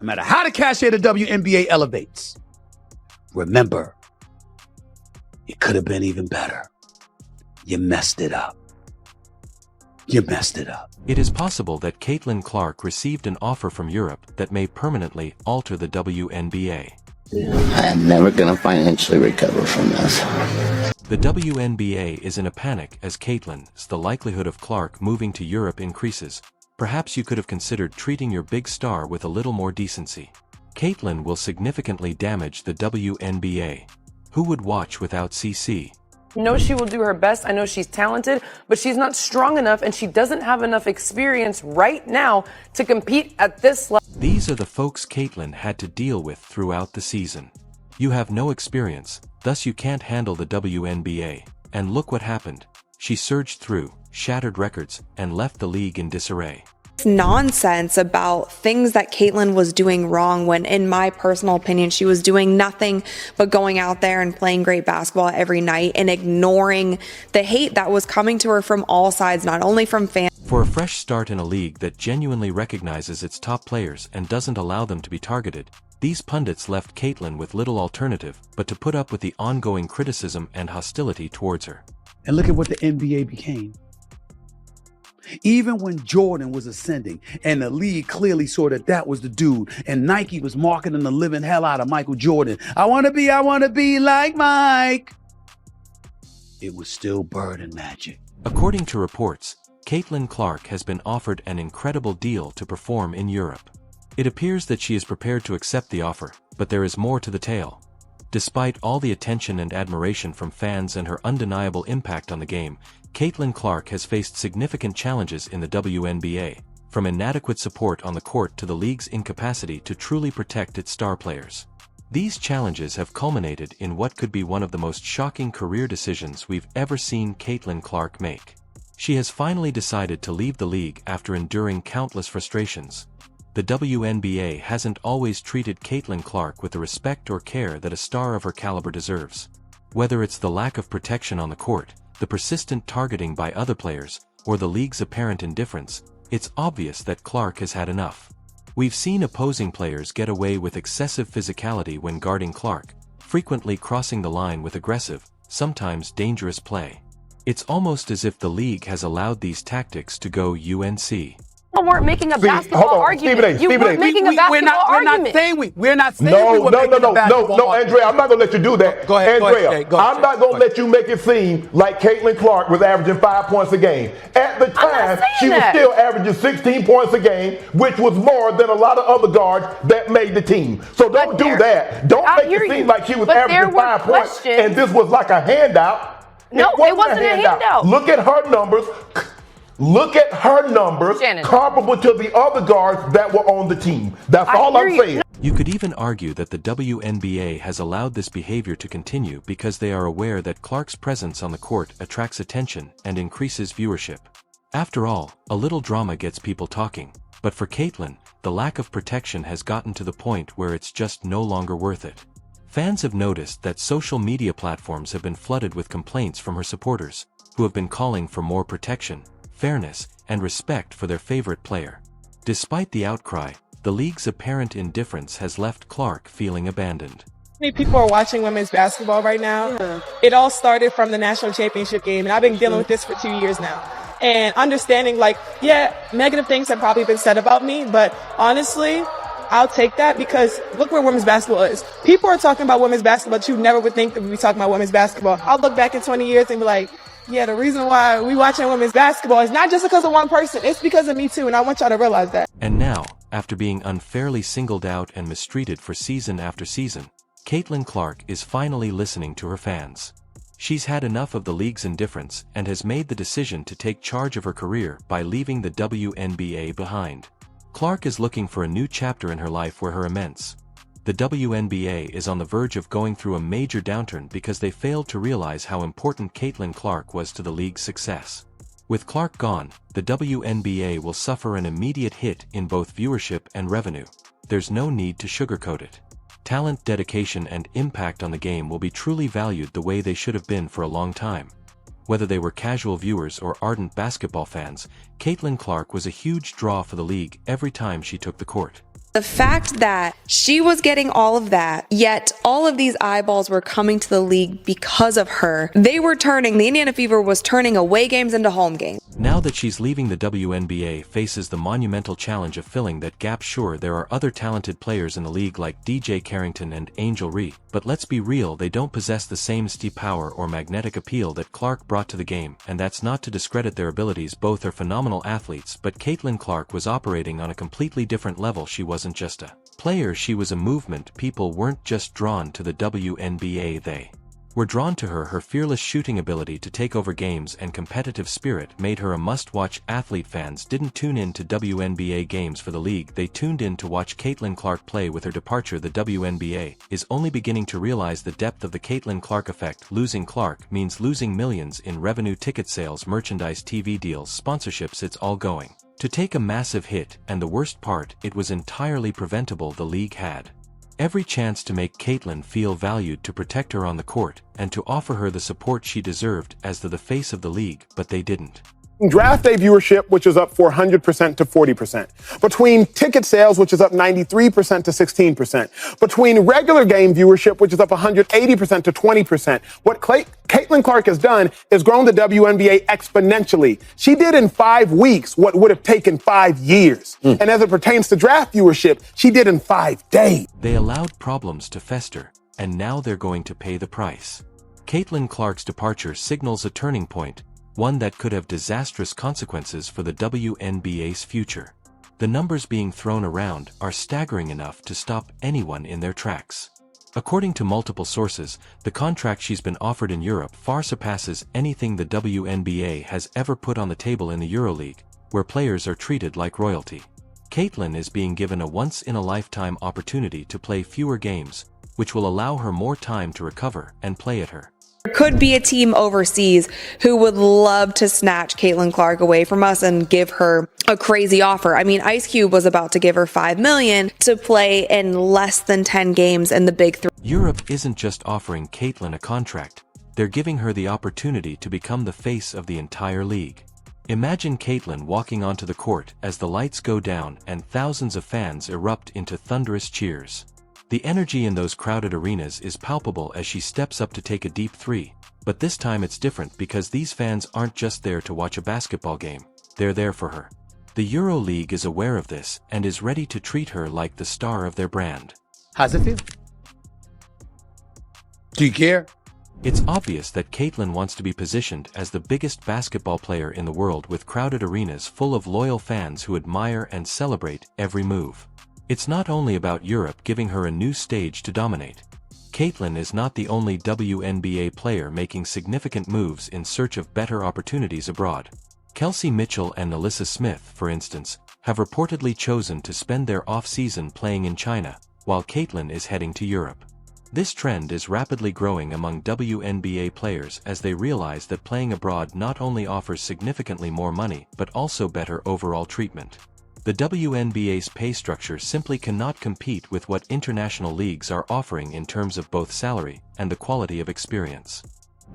No matter how the cachet of the WNBA elevates, remember, it could have been even better. You messed it up. You messed it up. It is possible that Caitlin Clark received an offer from Europe that may permanently alter the WNBA. I am never going to financially recover from this. The WNBA is in a panic as the likelihood of Clark moving to Europe increases. Perhaps you could have considered treating your big star with a little more decency. Caitlin will significantly damage the WNBA. Who would watch without CC? I know she will do her best. I know she's talented, but she's not strong enough and she doesn't have enough experience right now to compete at this level. These are the folks Caitlin had to deal with throughout the season. You have no experience, thus you can't handle the WNBA. And look what happened. She surged through, shattered records, and left the league in disarray. Nonsense about things that Caitlin was doing wrong when, in my personal opinion, she was doing nothing but going out there and playing great basketball every night and ignoring the hate that was coming to her from all sides, not only from fans. For a fresh start in a league that genuinely recognizes its top players and doesn't allow them to be targeted, these pundits left Caitlin with little alternative but to put up with the ongoing criticism and hostility towards her. And look at what the NBA became. Even when Jordan was ascending and the league clearly saw that that was the dude, and Nike was marketing the living hell out of Michael Jordan. I want to be like Mike. It was still Bird and Magic. According to reports, Caitlin Clark has been offered an incredible deal to perform in Europe. It appears that she is prepared to accept the offer, but there is more to the tale. Despite all the attention and admiration from fans and her undeniable impact on the game, Caitlin Clark has faced significant challenges in the WNBA, from inadequate support on the court to the league's incapacity to truly protect its star players. These challenges have culminated in what could be one of the most shocking career decisions we've ever seen Caitlin Clark make. She has finally decided to leave the league after enduring countless frustrations. The WNBA hasn't always treated Caitlin Clark with the respect or care that a star of her caliber deserves. Whether it's the lack of protection on the court, the persistent targeting by other players, or the league's apparent indifference, it's obvious that Clark has had enough. We've seen opposing players get away with excessive physicality when guarding Clark, frequently crossing the line with aggressive, sometimes dangerous play. It's almost as if the league has allowed these tactics to go UNC. You weren't making a basketball argument. You weren't making a basketball argument. We're not saying we were making a basketball argument. No, Andrea, I'm not going to let you do that. Go ahead, Andrea, I'm not going to let you make it seem like Caitlin Clark was averaging 5 points a game. At the time, she was still averaging 16 points a game, which was more than a lot of other guards that made the team. So don't do that. Don't make it seem like she was averaging 5 points and this was like a handout. No, it wasn't a handout. Look at her numbers. Look at her numbers comparable to the other guards that were on the team. That's all I'm saying. You could even argue that the WNBA has allowed this behavior to continue because they are aware that Clark's presence on the court attracts attention and increases viewership. After all, a little drama gets people talking. But for Caitlin, the lack of protection has gotten to the point where it's just no longer worth it. Fans have noticed that social media platforms have been flooded with complaints from her supporters, who have been calling for more protection, fairness, and respect for their favorite player. Despite the outcry, the league's apparent indifference has left Clark feeling abandoned. Many people are watching women's basketball right now. It all started from the national championship game, and I've been dealing with this for 2 years now. And understanding, negative things have probably been said about me, but honestly, I'll take that because look where women's basketball is. People are talking about women's basketball, but you never would think that we'd be talking about women's basketball. I'll look back in 20 years and be like, yeah, the reason why we watching women's basketball is not just because of one person. It's because of me too, and I want y'all to realize that. And now, after being unfairly singled out and mistreated for season after season, Caitlin Clark is finally listening to her fans. She's had enough of the league's indifference and has made the decision to take charge of her career by leaving the WNBA behind. Clark is looking for a new chapter in her life where her immense. The WNBA is on the verge of going through a major downturn because they failed to realize how important Caitlin Clark was to the league's success. With Clark gone, the WNBA will suffer an immediate hit in both viewership and revenue. There's no need to sugarcoat it. Talent, dedication, and impact on the game will be truly valued the way they should have been for a long time. Whether they were casual viewers or ardent basketball fans, Caitlin Clark was a huge draw for the league every time she took the court. The fact that she was getting all of that, yet all of these eyeballs were coming to the league because of her. The Indiana Fever was turning away games into home games. Now that she's leaving the WNBA faces the monumental challenge of filling that gap. Sure, there are other talented players in the league like DJ Carrington and Angel Reese, but let's be real, they don't possess the same star power or magnetic appeal that Clark brought to the game, and that's not to discredit their abilities. Both are phenomenal athletes, but Caitlin Clark was operating on a completely different level. She wasn't just a player, she was a movement. People weren't just drawn to the WNBA, they were drawn to her. Her fearless shooting ability to take over games and competitive spirit made her a must-watch athlete. Fans didn't tune in to WNBA games for the league, they tuned in to watch Caitlin Clark play. With her departure, the WNBA is only beginning to realize the depth of the Caitlin Clark effect. Losing Clark means losing millions in revenue, ticket sales, merchandise, TV deals, sponsorships. It's all going to take a massive hit, and the worst part, it was entirely preventable. The league had every chance to make Caitlin feel valued, to protect her on the court, and to offer her the support she deserved as the face of the league, but they didn't. Draft day viewership, which is up 400% to 40%. Between ticket sales, which is up 93% to 16%. Between regular game viewership, which is up 180% to 20%. What Caitlin Clark has done is grown the WNBA exponentially. She did in 5 weeks what would have taken 5 years. And as it pertains to draft viewership, she did in 5 days. They allowed problems to fester, and now they're going to pay the price. Caitlin Clark's departure signals a turning point, one that could have disastrous consequences for the WNBA's future. The numbers being thrown around are staggering enough to stop anyone in their tracks. According to multiple sources, the contract she's been offered in Europe far surpasses anything the WNBA has ever put on the table. In the EuroLeague, where players are treated like royalty, Caitlin is being given a once-in-a-lifetime opportunity to play fewer games, which will allow her more time to recover and play at her. There could be a team overseas who would love to snatch Caitlin Clark away from us and give her a crazy offer. I mean, Ice Cube was about to give her $5 million to play in less than 10 games in the Big Three. Europe isn't just offering Caitlin a contract, they're giving her the opportunity to become the face of the entire league. Imagine Caitlin walking onto the court as the lights go down and thousands of fans erupt into thunderous cheers. The energy in those crowded arenas is palpable as she steps up to take a deep three, but this time it's different because these fans aren't just there to watch a basketball game, they're there for her. The EuroLeague is aware of this and is ready to treat her like the star of their brand. How's it feel? Do you care? It's obvious that Caitlin wants to be positioned as the biggest basketball player in the world, with crowded arenas full of loyal fans who admire and celebrate every move. It's not only about Europe giving her a new stage to dominate. Caitlin is not the only WNBA player making significant moves in search of better opportunities abroad. Kelsey Mitchell and Alyssa Smith, for instance, have reportedly chosen to spend their off-season playing in China, while Caitlin is heading to Europe. This trend is rapidly growing among WNBA players as they realize that playing abroad not only offers significantly more money but also better overall treatment. The WNBA's pay structure simply cannot compete with what international leagues are offering in terms of both salary and the quality of experience.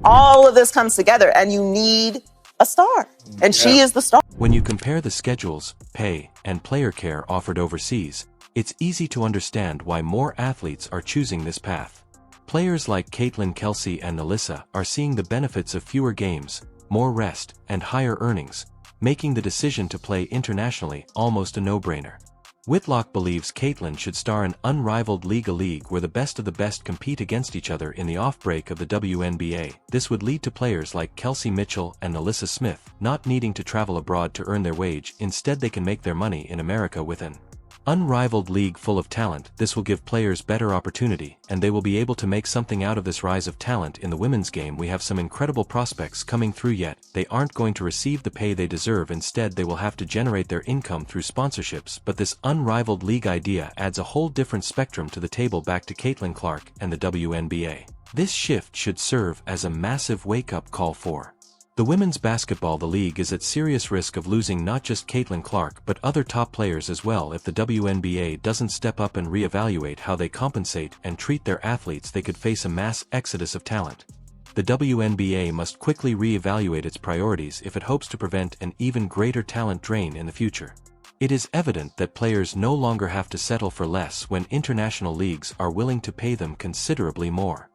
All of this comes together and you need a star, and she is the star. When you compare the schedules, pay, and player care offered overseas, it's easy to understand why more athletes are choosing this path. Players like Caitlin, Kelsey, and Alyssa are seeing the benefits of fewer games, more rest, and higher earnings, making the decision to play internationally almost a no-brainer. Whitlock believes Caitlin should star in unrivaled league, a league where the best of the best compete against each other in the off-break of the WNBA. This would lead to players like Kelsey Mitchell and Alyssa Smith not needing to travel abroad to earn their wage. Instead, they can make their money in America with an unrivaled league full of talent. This will give players better opportunity, and they will be able to make something out of this rise of talent in the women's game. We have some incredible prospects coming through, yet they aren't going to receive the pay they deserve. Instead, they will have to generate their income through sponsorships. But this unrivaled league idea adds a whole different spectrum to the table. Back to Caitlin Clark and the WNBA. This shift should serve as a massive wake-up call for the women's basketball. The league is at serious risk of losing not just Caitlin Clark but other top players as well. If the WNBA doesn't step up and reevaluate how they compensate and treat their athletes, they could face a mass exodus of talent. The WNBA must quickly reevaluate its priorities if it hopes to prevent an even greater talent drain in the future. It is evident that players no longer have to settle for less when international leagues are willing to pay them considerably more.